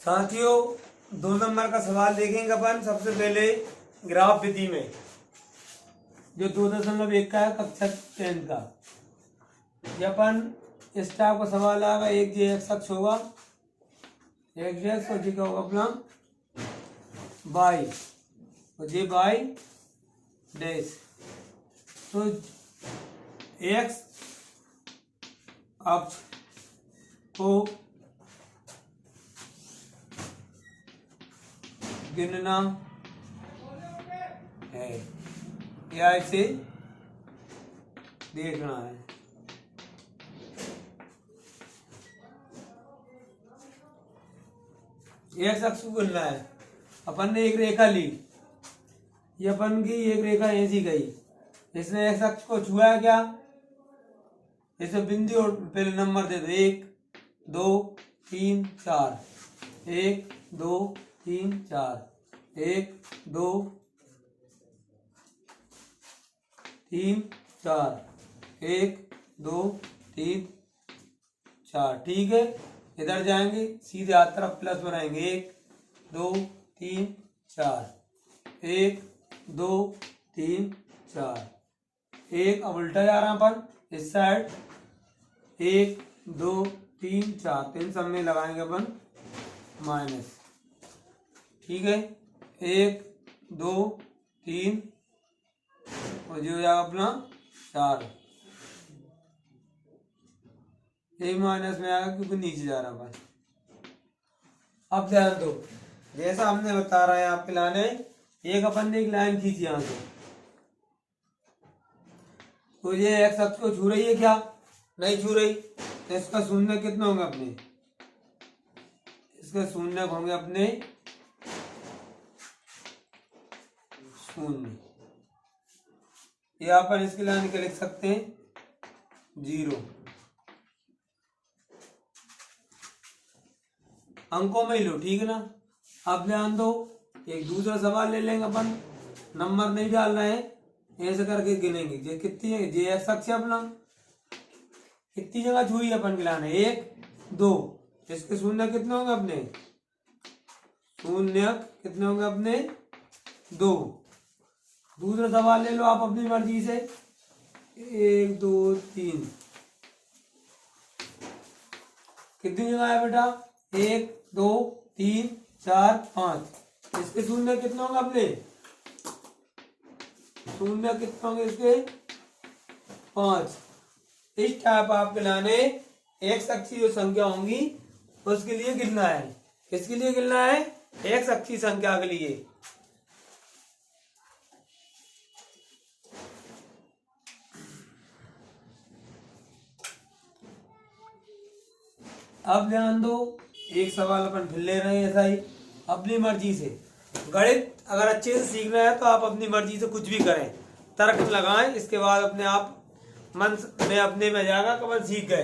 साथियों 2 नंबर का सवाल देखेंगे अपन। सबसे पहले ग्राफ विधि में जो 2.1 का है कक्षा 10 का, ये अपन इस टाइप का सवाल आएगा। एक जे एक्स अक्ष होगा, एक्स एक्स, और जी का होगा अपना वाई, और जे वाई डैश। तो एक्स अक्ष को गिनना है या इसे देखना है। एक्स अक्ष को गिनना है। अपन ने एक रेखा ली, ये अपन की एक रेखा ऐसी गई, इसने एक्स अक्ष को छुआ है क्या? इसे बिंदु और पहले नंबर दे दो, 1 2 3 4, 1 2 3 4, 1 2 3 4, 1 2 3 4। ठीक है, इधर जाएंगे सीधे हाथ तरफ प्लस बनाएंगे, 1 2 3 4, 1 2 3 4, 1। अब उल्टा जा रहा अपन इस साइड, 1 2 3 4, तो इन सब में लगाएंगे अपन माइनस। ठीक है, 1 2 3 और जो हो जाएगा अपना 4, ये माइनस में आएगा क्योंकि नीचे जा रहा है। अब ध्यान दो, जैसा हमने बता रहा है यहाँ पे लाने, एक अपन ने एक लाइन खींची यहाँ से, तो ये एक्स अक्ष को छू रही है क्या? नहीं छू रही। तो इसका शून्य कितने होंगे अपने? इसके शून्य होंगे अपने 0। यहाँ पर इसकी लाइन क्या लिख सकते हैं? 0। अंकों में ही लो, ठीक है ना। अब ध्यान दो, एक दूसरा सवाल ले लेंगे अपन, नंबर नहीं डालना है, ऐसे करके गिनेंगे। जे कितनी है, जे एक्स अक्ष अपना कितनी जगह छुई अपन गिलाना है? 1 2। इसके शून्य कितने होंगे अपने? शून्य कितने होंगे अपने? 2। दूसरा सवाल ले लो आप अपनी मर्जी से, 1 2 3। कितनी जगह है बेटा? 1 2 3 4 5। इसके शून्य कितने होंगे अपने? शून्य कितने होंगे इसके? 5। इस टाइप आपके लाने एक्स अक्षी जो संख्या होंगी उसके लिए गिनना है। किसके लिए गिनना है? एक्स अक्षी संख्या के लिए। अब ध्यान दो, एक सवाल अपन फिर ले रहे हैं ऐसा ही अपनी मर्जी से। गणित अगर अच्छे से सीखना है तो आप अपनी मर्जी से कुछ भी करें, तर्क लगाएं, इसके बाद अपने आप मन में अपने में जाएगा कि अपन सीख गए।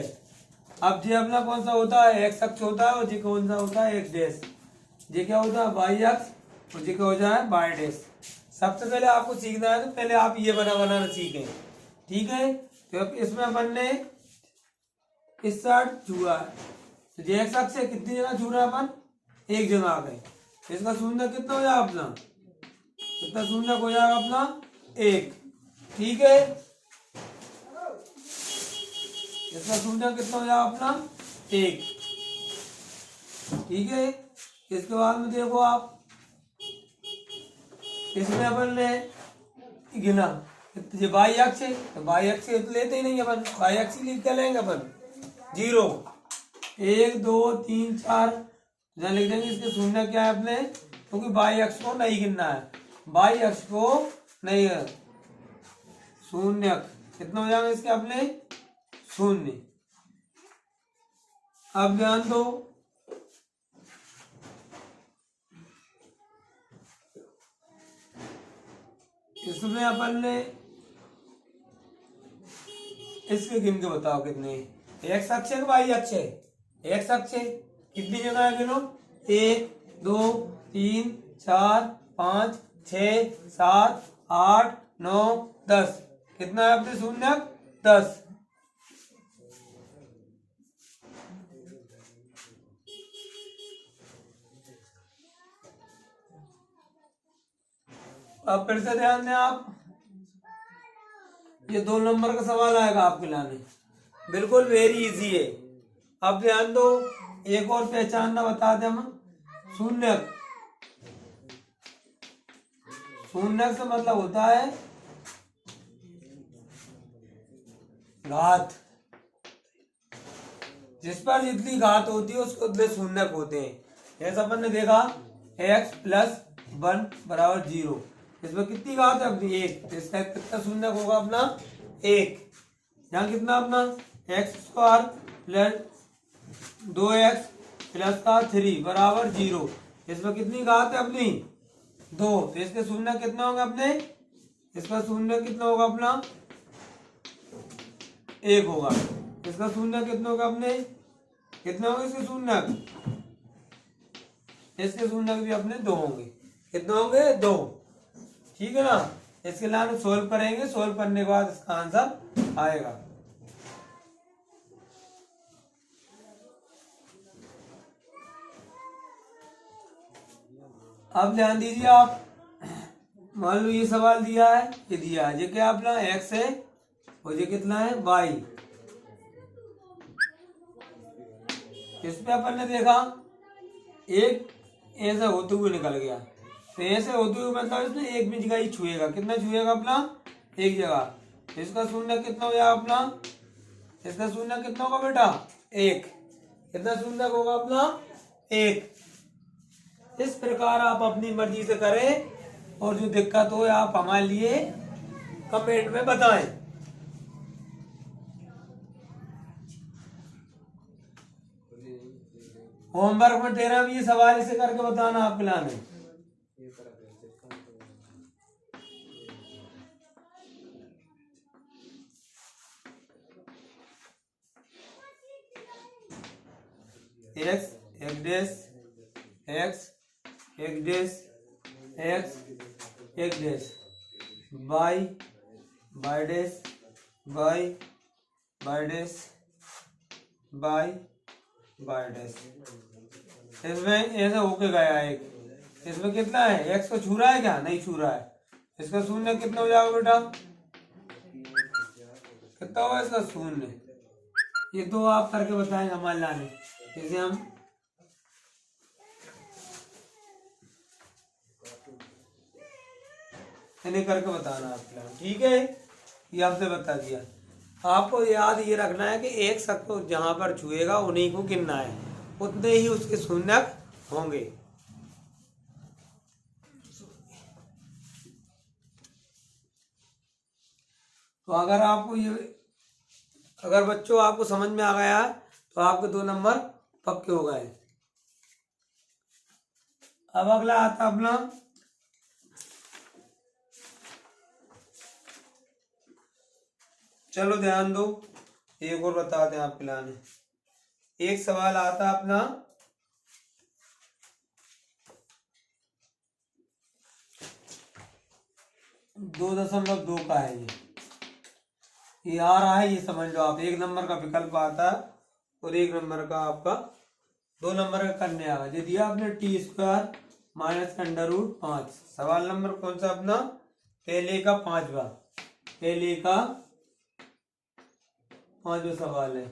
अब जी अपना कौन सा होता है? एक्स अक्ष होता है, और जी कौन सा होता है? X dash. जी क्या होता है? वाई अक्ष, और जी क्या हो जाए? Y dash. सबसे पहले आपको सीखना है तो पहले आप ये बनाना सीखें, ठीक है। तो इसमें अपन ने इस साइड छुआ है, तो जे एक्स अक्ष से कितनी जगह छू रहा है अपन? एक जगह आ गए। इसका शून्य कितना हो जाएगा अपना? कितना शून्य हो जाएगा अपना? 1। ठीक है, इसका शून्य कितना हो जाएगा अपना? 1। ठीक है, इसके बाद में देखो आप, इसमें अपन ने गिना, ये वाई अक्ष है, तो वाई अक्ष तो लेते ही नहीं अपन, वाई अक्ष लिख के लेंगे अपन 0 1 2 3 4, जहाँ लिख देंगे। इसके शून्य क्या है अपने? क्योंकि वाई अक्ष को नहीं गिनना है, वाई अक्ष को नहीं है। शून्य कितना हो जाएगा इसके अपने? 0। अब ध्यान दो, इसमें अपन ने इसके गिन के बताओ कितने? एक्स अक्ष है कि वाई अक्ष है? एक्स अक्ष है। कितनी जगह है गिनो? 1 2 3 4 5 6 7 8 9 10। कितना है अपने शून्य? 10। अब फिर से ध्यान दें आप, ये 2 नंबर का सवाल आएगा आपके लाने, बिल्कुल वेरी इजी है। अब ध्यान दो, एक और पहचानना बता दें हम, शून्यक। शून्यक से मतलब होता है घात, जिस पर जितनी घात होती है उसके उतने शून्यक होते हैं। जैसा अपन ने देखा x + 1 = 0, इसमें कितनी घात है अपनी 1, तो इसका कितना शून्यक होगा अपना 1। यहाँ कितना अपना x² + 2x + 3 = 0, इसमें कितनी घात है अपनी 2, तो इसके शून्यक कितना होगा अपने, इसका शून्यक कितना होगा अपना 1 होगा। इसका शून्यक कितना होगा अपने, कितने होंगे इसके शून्यक, इसके शून्यक भी अपने 2 होंगे। कितने होंगे 2, ठीक है ना। इसके लिए हम सोल्व करेंगे, सोल्व करने के बाद इसका आंसर आएगा। अब ध्यान दीजिए आप, मान लो ये सवाल दिया है, ये दिया है, ये क्या अपना x है और ये कितना है y। इस पे अपन ने देखा एक ऐसे होते हुए निकल गया, तो ऐसे होते हुए मतलब इसमें एक भी जगह ही छुएगा, कितना छुएगा अपना एक जगह, तो इसका शून्य कितना हो जाएगा अपना, इसका शून्य कितना होगा बेटा 1, कितना शून्य होगा अपना 1। इस प्रकार आप अपनी मर्जी से करें और जो दिक्कत हो आप हमारे लिए कमेंट में बताएं। होमवर्क में 13 भी सवाल इसे करके बताना आप पिलाने। x dash x dash x dash y dash y dash y dash. इसमें ऐसे होके गया एक, इसमें कितना है x को छू रहा है क्या, नहीं छू रहा है, इसका शून्य कितना हो जाएगा बेटा, कितना होगा इसका शून्य। ये दो आप करके बताएंगे हमारे लाने, जैसे हम इन्हें करके बताना आप, ठीक है। ये आपसे बता दिया, आपको याद ये रखना है कि एक शब्द को जहां पर छुएगा उन्हीं को गिनना है, उतने ही उसके शून्यक होंगे। तो अगर आपको ये, अगर बच्चों आपको समझ में आ गया है तो आपके 2 नंबर पक्के हो गए। अब अगला आता अपना चलो ध्यान दो, एक और बता दें आप पिलाने। एक सवाल आता अपना 2.2 का है, ये आ रहा है, ये समझ लो आप। 1 नंबर का विकल्प आता है और 1 नंबर का आपका 2 नंबर का करने आएगा। ये दिया आपने t² - √5। सवाल नंबर कौन सा अपना, पहले का 5वां, पहले का 5वां सवाल है।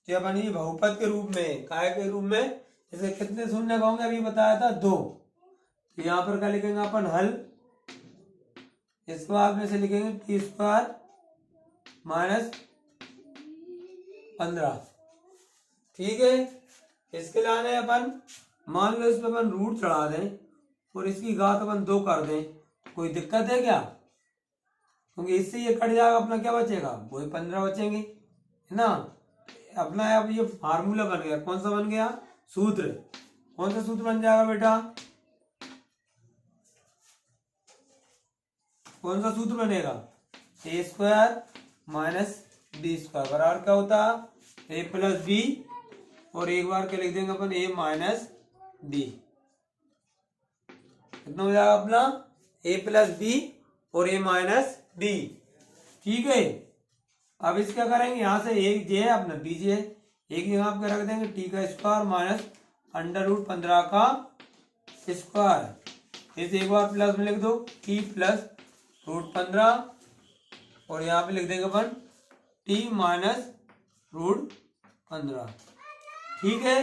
जब बनी बहुपद के रूप में, काय के रूप में, जैसे कितने शून्य होंगे अभी बताया था 2, तो यहाँ पर क्या लिखेंगे अपन हल, इसको आप में से लिखेंगे t² - 15, ठीक है। इसके लाने अपन मान लो इस पर अपन रूट चढ़ा दें और इसकी घात अपन 2 कर दें, कोई दिक्कत है क्या, क्योंकि इससे ये कट जाएगा, अपना क्या बचेगा, वही 15 बचेंगे, है ना। अपना अब ये फार्मूला बन गया, कौन सा बन गया, सूत्र, कौन सा सूत्र बन जाएगा बेटा, कौन सा सूत्र बनेगा, a² - b² बराबर क्या होता है a + b, और एक बार क्या लिख देंगे अपन a - b, कितना हो जाएगा अपना a + b और a - b, ठीक है। अब इस क्या करेंगे, यहाँ से एक जे है अपना b जे, एक जगह आप क्या रख देंगे t² - √15 का स्क्वायर, इसे एक बार प्लस में लिख दो, टी प्लस रूट 15, और यहाँ पे लिख देंगे अपन टी माइनस रूट 15। ठीक है,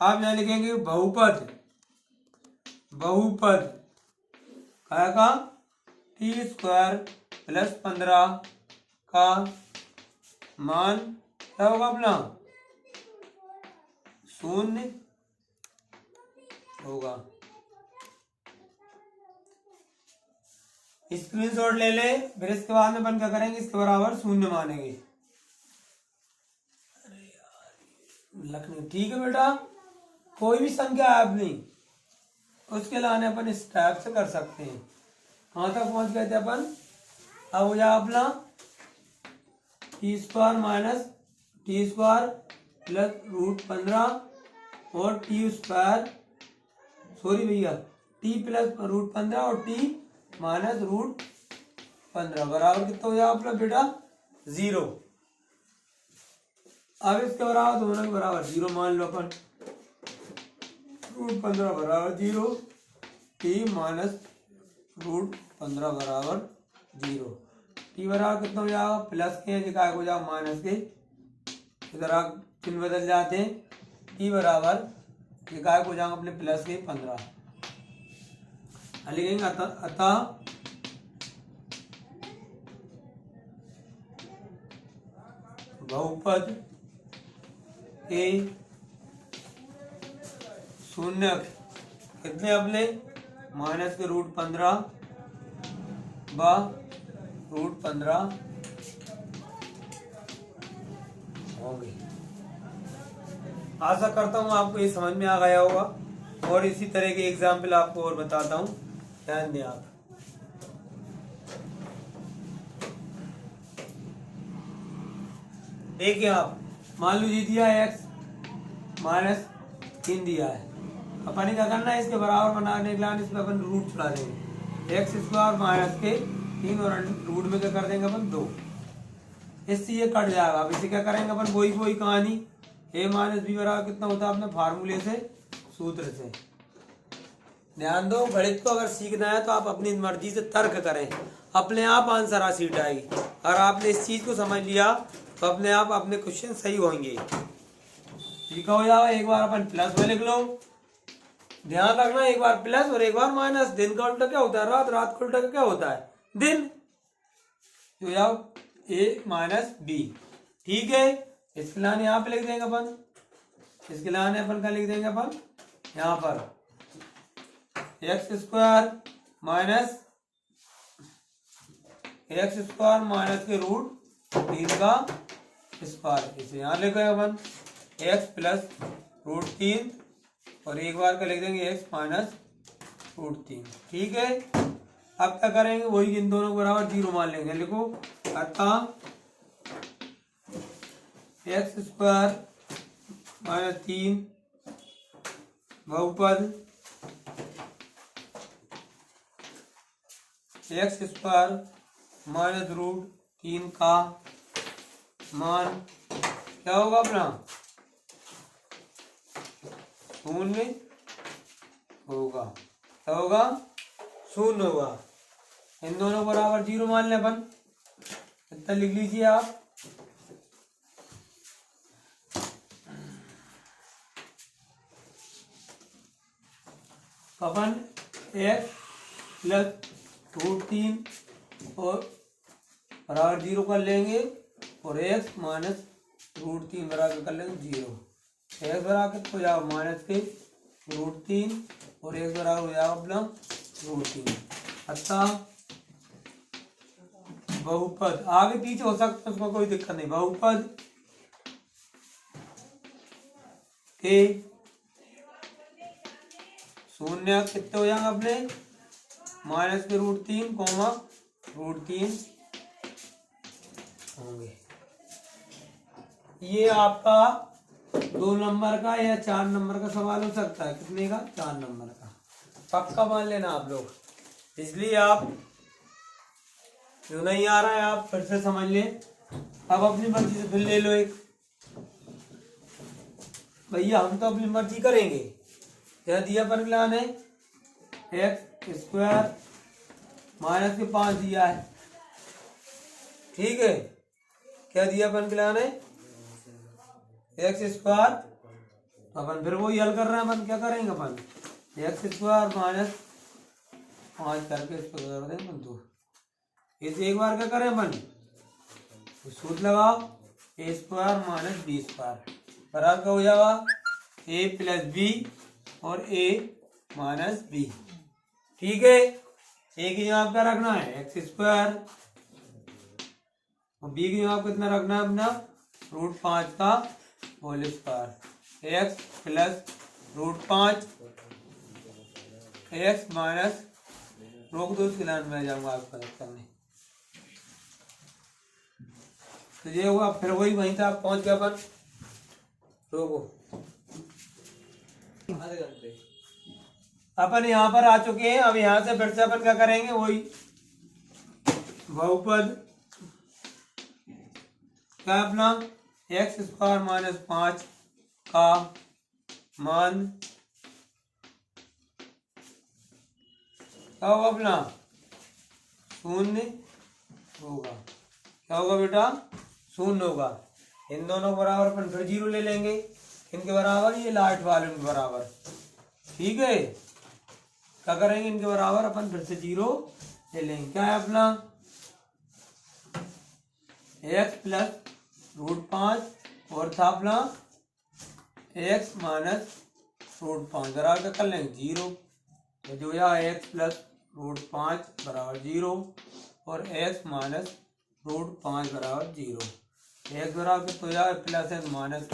आप यहाँ लिखेंगे बहुपद, बहुपद का टी स्क्वायर प्लस 15 का मान क्या होगा अपना 0 होगा। स्क्रीनशॉट ले ले, फिर इसके बाद में अपन क्या करेंगे, इसके बराबर 0 मानेंगे। लखनऊ ठीक है बेटा, कोई भी संख्या है अपनी उसके लाने अपन इस टाइप से कर सकते हैं। कहाँ तक पहुंच गए थे अपन, अब हो जाए अपना t square minus t square plus root 15 और टी स्क्वायर, सॉरी भैया, टी प्लस रूट 15 और टी माइनस रूट 15 बराबर कितना हो जाए अपना बेटा 0। अब इसके बराबर दोनों के बराबर 0 मान लो अपन, रूट 15 बराबर 0, टी माइनस रूट 15 बराबर 0। टी बराबर कितना हो जाएगा, प्लस के जगह हो जाएगा माइनस के, इधर आप चिन्ह बदल जाते हैं। टी बराबर जगह हो जाएगा अपने प्लस के 15। लिखेंगे अतः बहुपद के शून्यक कितने अपने माइनस के रूट 15 व रूट 15 होंगे। आशा करता हूँ आपको ये समझ में आ गया होगा, और इसी तरह के एग्जाम्पल आपको और बताता हूँ, ध्यान दें आप। देखिए आप मान लो जी दिया है x माइनस 3 दिया है, अपन क्या करना है, इसके बराबर बनाने के लिए इसमें अपन रूट चला देंगे, एक्स स्क्वायर माइनस के 3 और रूट में क्या कर देंगे अपन 2, इससे ये कट जाएगा। अब इसे क्या करेंगे अपन, वही कहानी, a माइनस बी बराबर कितना होता है अपने फार्मूले से, सूत्र से। ध्यान दो, गणित को अगर सीखना है तो आप अपनी मर्जी से तर्क करें, अपने आप आंसर आ सीट आएगी। अगर आपने इस चीज को समझ लिया तो अपने आप अपने क्वेश्चन सही होंगे। ठीक हो जाओ, एक बार अपन प्लस में लिख लो, ध्यान रखना, एक बार प्लस और एक बार माइनस। दिन का उल्टा क्या होता है रात, रात का उल्टा क्या होता है दिन। तो जाओ ए माइनस बी, ठीक है। इसके लाने यहाँ पे लिख देंगे अपन, इसके लाने अपन क्या लिख देंगे अपन, यहाँ पर एक्स स्क्वायर माइनस के रूट 3 का स्क्वायर, इसे यहाँ लिख गए अपन एक्स प्लस रूट 3 और एक बार का लिख देंगे एक्स माइनस रूट 3, ठीक है। अब क्या करेंगे, वही इन दोनों को बराबर 0 मान लेंगे। लिखो अतः एक्स स्क्वायर माइनस 3 बहुपद एक्स स्क्वायर माइनस रूट 3 का मान क्या होगा अपना 0 होगा, क्या होगा 0 होगा। इन दोनों बराबर 0 मान लें अपन, इतना लिख लीजिए आप। अपन एक्स प्लस रूट 3 और बराबर 0 कर लेंगे, और एक्स माइनस रूट 3 बराबर कर लेंगे 0। एक्स बराबर कितना हो जाएगा माइनस के रूट 3 और एक्स बराबर हो जाएगा अपना रूट 3। अतः बहुपद आगे पीछे हो सकता है, उसमें कोई दिक्कत नहीं। बहुपद के शून्य कितने हो जाएंगे अपने माइनस के रूट 3 कोमा रूट 3 होंगे। ये आपका 2 नंबर का या 4 नंबर का सवाल हो सकता है। कितने का, 4 नंबर का, पक्का मान लेना आप लोग। इसलिए आप जो नहीं आ रहा है आप फिर से समझ लें। अब अपनी मर्जी से फिर ले लो एक, भैया हम तो अपनी मर्जी करेंगे। यह दिया पर प्लान है एक्स स्क्वायर माइनस के 5 दिया है। ठीक है, क्या दिया अपन के लाने एक्स स्क्वायर, तो अपन फिर वही हल कर रहे हैं। अपन क्या करेंगे, अपन एक्स स्क्वायर माइनस 5 करके इस पर कर दें अपन, तो इसे एक बार क्या करें अपन, तो सूत्र लगाओ ए स्क्वायर माइनस बी स्क्वायर बराबर क्या हो जाएगा ए प्लस बी और ए माइनस बी। ठीक है, ए की जगह क्या रखना है एक्स स्क्वायर और बी की जगह कितना रखना है अपना √5 का whole square, x plus √5 x minus रोक दो, इसके लाइन में जाऊंगा आपका करने, तो ये हुआ। फिर वही वहीं तक पहुंच गया अपन, रोको आधे घंटे अपन यहाँ पर आ चुके हैं। अब यहाँ से फिर से अपन क्या करेंगे, वही बहुपद क्या अपना एक्स स्क्वायर माइनस 5 का मान क्या होगा अपना 0 होगा। क्या होगा बेटा 0 होगा। इन दोनों के बराबर अपन फिर 0 ले लेंगे, इनके बराबर ये लास्ट वाले के बराबर। ठीक है, क्या करेंगे इनके बराबर अपन फिर से 0 ले लेंगे। क्या है अपना एक्स प्लस √5 और था अपना एक्स माइनस √5 बराबर क्या कर लेंगे 0, तो जो यह एक्स प्लस √5 बराबर 0 और एक्स माइनस √5 बराबर 0। एक्स बराबर तो हो जाएगा प्लस एक्स माइनस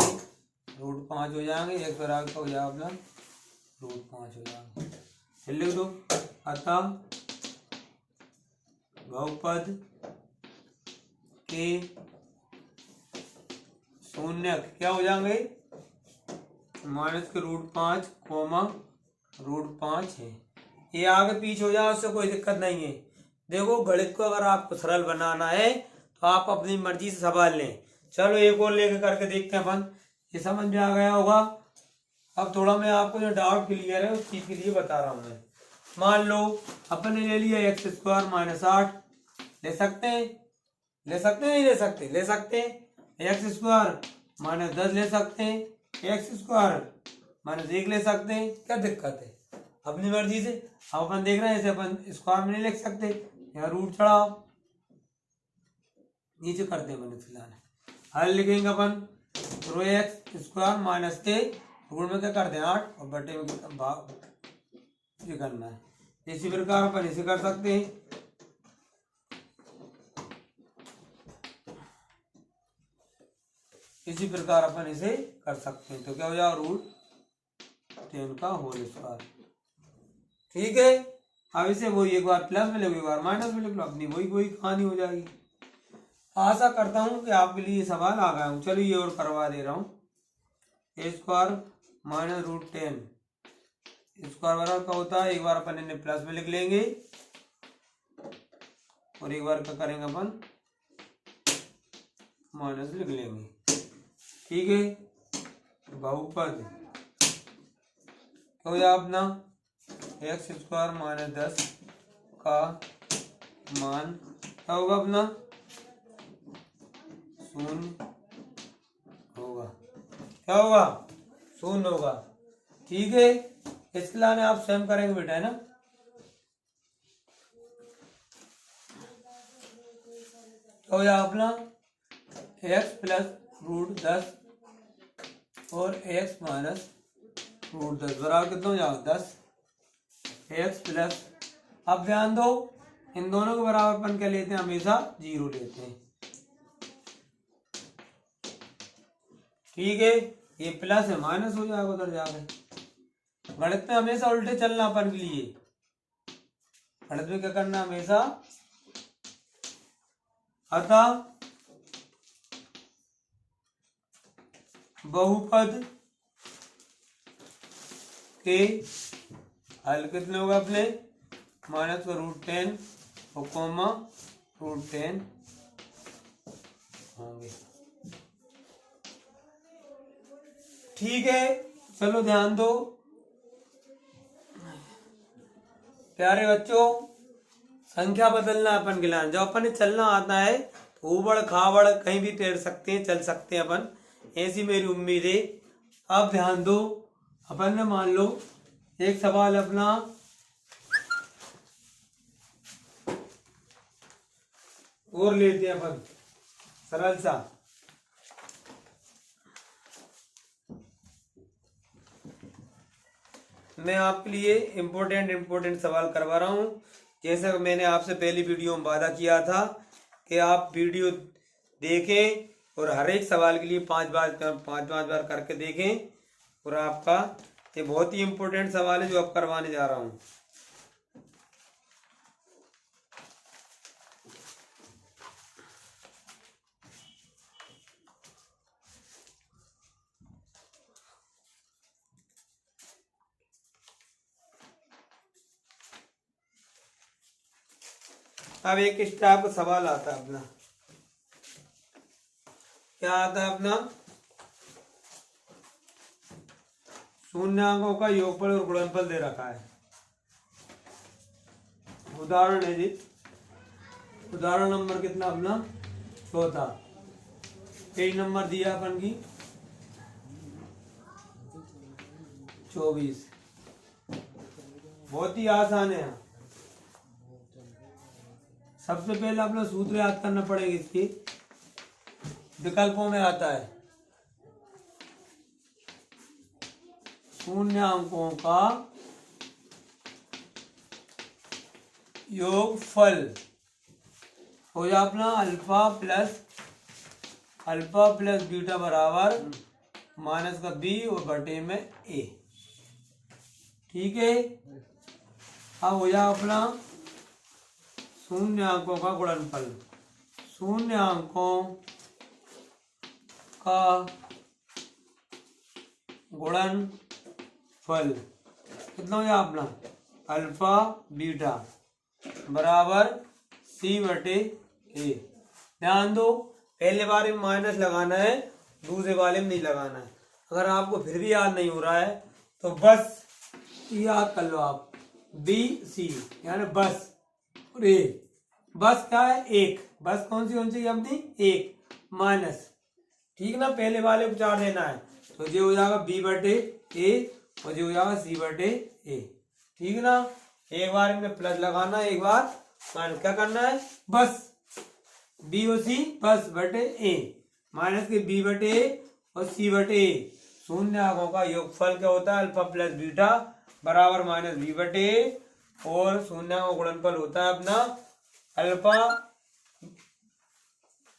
√5 हो जाएंगे, एक्स बराबर हो जाएगा अपना √5 हो जाएगा। फिर लिख दो अतः बहुपद के शून्य क्या हो जाएंगे माइनस के √5 कोमा √5 है। ये आगे पीछे हो जाए उससे कोई दिक्कत नहीं है। देखो गणित को अगर आपको सरल बनाना है तो आप अपनी मर्जी से सवाल लें। चलो एक और लेकर करके देखते हैं अपन, ये समझ में आ गया होगा। अब थोड़ा मैं आपको जो डाउट क्लियर है उस चीज के लिए बता रहा हूं मैं। मान लो अपन ने ले लिया एक्स स्क्वायर माइनस 8, ले सकते हैं, ले सकते हैं, नहीं ले सकते, ले सकते हैं। एक्स स्क्वायर माइनस 10 ले सकते हैं, एक्स स्क्वायर माइनस 1 ले सकते हैं, क्या दिक्कत है अपनी मर्जी से। अब अपन देख रहे हैं ऐसे अपन स्क्वायर में नहीं लिख सकते, यहाँ रूट चढ़ाओ नीचे करते हैं अपन फिलहाल। हल लिखेंगे अपन रो एक्स स्क्वायर माइनस के रूट में क्या करते हैं 8 और बटे में भाग ये करना है। इसी प्रकार अपन इसे कर सकते हैं, इसी प्रकार अपन इसे कर सकते हैं। तो क्या हो जाएगा √10 का होल स्क्वायर। ठीक है, अब इसे वही एक बार प्लस में लिखो एक बार माइनस में लिख लो, अपनी वही वही कहानी हो जाएगी। आशा करता हूं कि आपके लिए ये सवाल आ गया हूं। चलिए ये और करवा दे रहा हूं। ए स्क्वायर माइनस √10 स्क्वायर बराबर क्या होता है, एक बार अपन इन्हें प्लस में लिख लेंगे और एक बार क्या करेंगे अपन माइनस लिख लेंगे। ठीक है, बहुपद क्या हो जाए अपना एक्स स्क्वायर माइनस 10 का मान क्या होगा अपना 0 होगा। क्या होगा 0 होगा। ठीक है, इसके लिए आप स्वयं करेंगे बेटा, है ना। क्या हो जाए अपना एक्स प्लस √10 और एक्स माइनस √10 बराबर कितना हो जाएगा 10 एक्स प्लस। अब ध्यान दो इन दोनों के बराबर अपन क्या लेते हैं, हमेशा 0 लेते हैं। ठीक है, ये प्लस है माइनस हो जाएगा उधर जाकर। गणित में हमेशा उल्टे चलना अपन के लिए। गणित में क्या करना हमेशा अतः बहुपद के हल कितने होगा अपने माइनस का √10 और कोमा √10 होंगे। ठीक है, चलो ध्यान दो प्यारे बच्चों, संख्या बदलना अपन गिलान, जब अपन चलना आता है तो उबड़ खाबड़ कहीं भी तैर सकते हैं, चल सकते हैं अपन, ऐसी मेरी उम्मीद है। अब ध्यान दो, अपन ने मान लो एक सवाल अपना और लेते हैं अपन, सरल सा। मैं आपके लिए इम्पोर्टेंट सवाल करवा रहा हूँ। जैसे मैंने आपसे पहली वीडियो में वादा किया था कि आप वीडियो देखें और हर एक सवाल के लिए पांच बार करके देखें। और आपका ये बहुत ही इम्पोर्टेंट सवाल है जो आप करवाने जा रहा हूँ। अब एक इस टाइप का सवाल आता है अपना, क्या आता है अपना, शून्यांकों का योगफल और गुणनफल दे रखा है। उदाहरण है जी, उदाहरण नंबर कितना अपना, चौथा। पेज नंबर दिया अपन की 24। बहुत ही आसान है। सबसे पहले अपना सूत्र याद करना पड़ेगा, इसकी विकल्पों में आता है शून्यांकों का योगफल हो जाए अपना अल्फा प्लस बीटा बराबर माइनस का बी और बटे में ए। ठीक है। अब हो जाए अपना शून्यांकों का गुणनफल, शून्यांकों का गुणनफल कितना हो जाए अपना, अल्फा बीटा बराबर सी बटे ए। ध्यान दो, पहले बारे में माइनस लगाना है, दूसरे वाले में नहीं लगाना है। अगर आपको फिर भी याद नहीं हो रहा है तो बस याद कर लो आप, बी सी यानी बस और ए। बस क्या है, एक। बस कौन सी अपनी, एक माइनस। ठीक ना, पहले वाले को 4 देना है तो ये हो जाएगा बी बटे ए और ये हो जाएगा सी बटे ए। ठीक ना, एक बार इनमें प्लस लगाना है, एक बार माइनस। क्या करना है, बस बी और सी बस बटे ए, माइनस के बी बटे ए और सी बटे ए। शून्यांकों का योगफल क्या होता है, अल्फा प्लस बीटा बराबर माइनस बी बटे ए। और शून्यांकों का गुणनफल होता है अपना अल्फा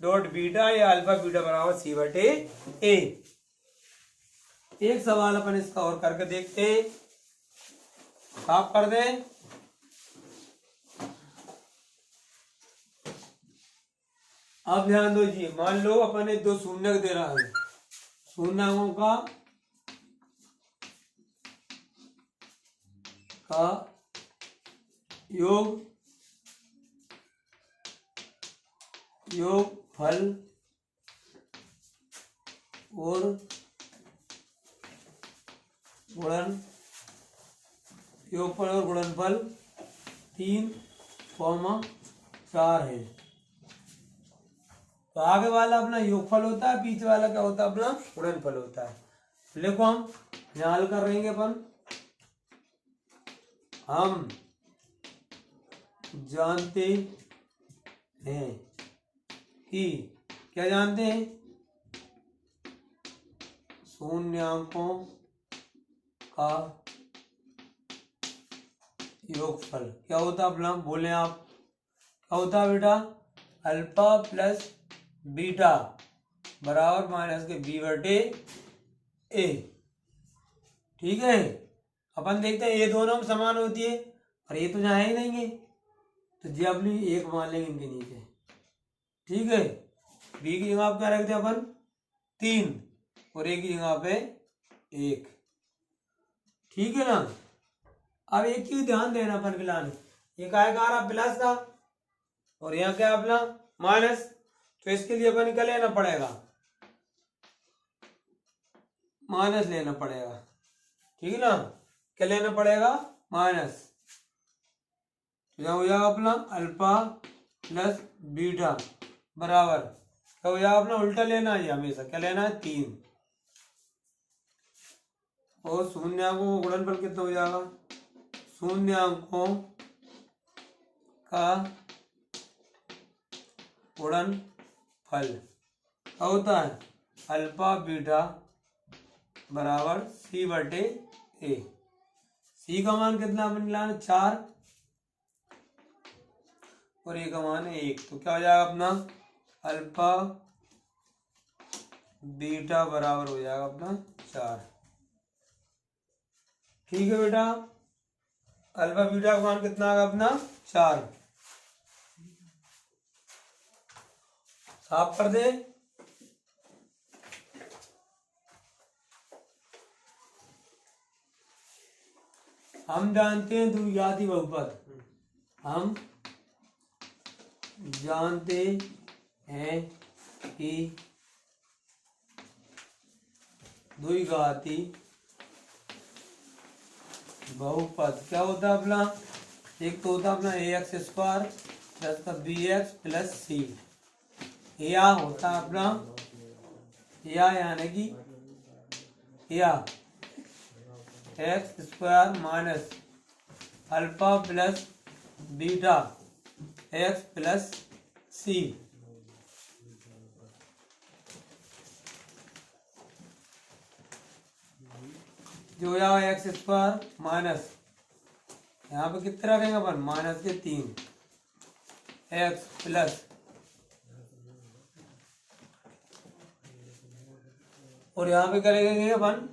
डॉट बीटा या अल्फा बीटा बराबर सी बटे ए। एक सवाल अपन इसका और करके देखते हैं, साफ कर दें। अब ध्यान दो जी, मान लो अपन ने 2 शून्य दे रहा है, शून्यांकों का योगफल और गुणनफल 3,4 है। तो आगे वाला अपना योगफल होता है, पीछे वाला क्या होता है, अपना गुणनफल होता है। देखो हम यहाँ हल कर रहेंगे अपन, हम जानते हैं कि, क्या जानते हैं, शून्यांकों का योगफल क्या होता है अपना, बोले आप, क्या होता है बेटा, अल्फा प्लस बीटा बराबर माइनस के बी बटे ए। ठीक है। अपन देखते हैं ये दोनों में समान होती है और ये तो यहाँ ही नहीं है, तो जी अपनी एक मान लेंगे इनके नीचे। ठीक है। बी की जगह क्या रखते हैं अपन, 3 और ए की जगह पे 1। ठीक है ना। अब एक चीज ध्यान देना अपन फिलहाल, ये क्या है, प्लस का और यहाँ क्या अपना माइनस, तो इसके लिए अपन क्या लेना पड़ेगा, माइनस लेना पड़ेगा। ठीक है ना, क्या लेना पड़ेगा, माइनस। यहाँ हो जाएगा अपना अल्फा प्लस बीटा बराबर क्या हो जाएगा अपना, उल्टा लेना है हमेशा, क्या लेना है 3, और शून्यांकों का गुणनफल कितना हो जाएगा, शून्यांकों का गुणनफल क्या होता है, अल्फा बीटा बराबर सी बटे ए। सी का मान कितना अपन लाना 4 और ए का मान है 1, तो क्या हो जाएगा अपना अल्फा बीटा बराबर हो जाएगा अपना 4। ठीक है बेटा, अल्फा बीटा का मान कितना आएगा अपना 4। साफ कर दे। हम जानते हैं द्विघाती बहुपद, हम जानते हैं कि द्विघाती बहुपद क्या होता है अपना, एक तो होता है अपना ए एक्स स्क्वायर प्लस का बी एक्स प्लस सी, या होता है अपना या यानी कि या x square minus alpha plus beta x plus c, जो यहाँ एक्स स्क्वायर माइनस यहाँ पे कितना रखेंगे अपन माइनस के 3 एक्स प्लस और यहाँ पे क्या लिखेंगे अपन,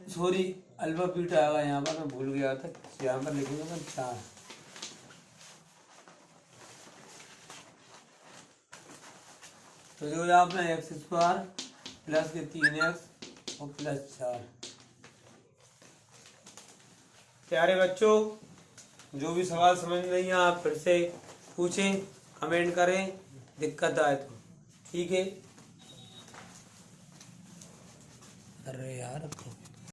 सॉरी अल्फा बीटा आएगा यहाँ पर, मैं भूल गया था, यहाँ पर लिखेंगे अपन 4, तो जो यहाँ अपना एक्स स्क्वायर प्लस के 3x और प्लस 4। प्यारे बच्चों, जो भी सवाल समझ नहीं है आप फिर से पूछें, कमेंट करें, दिक्कत आए तो। ठीक है। अरे यार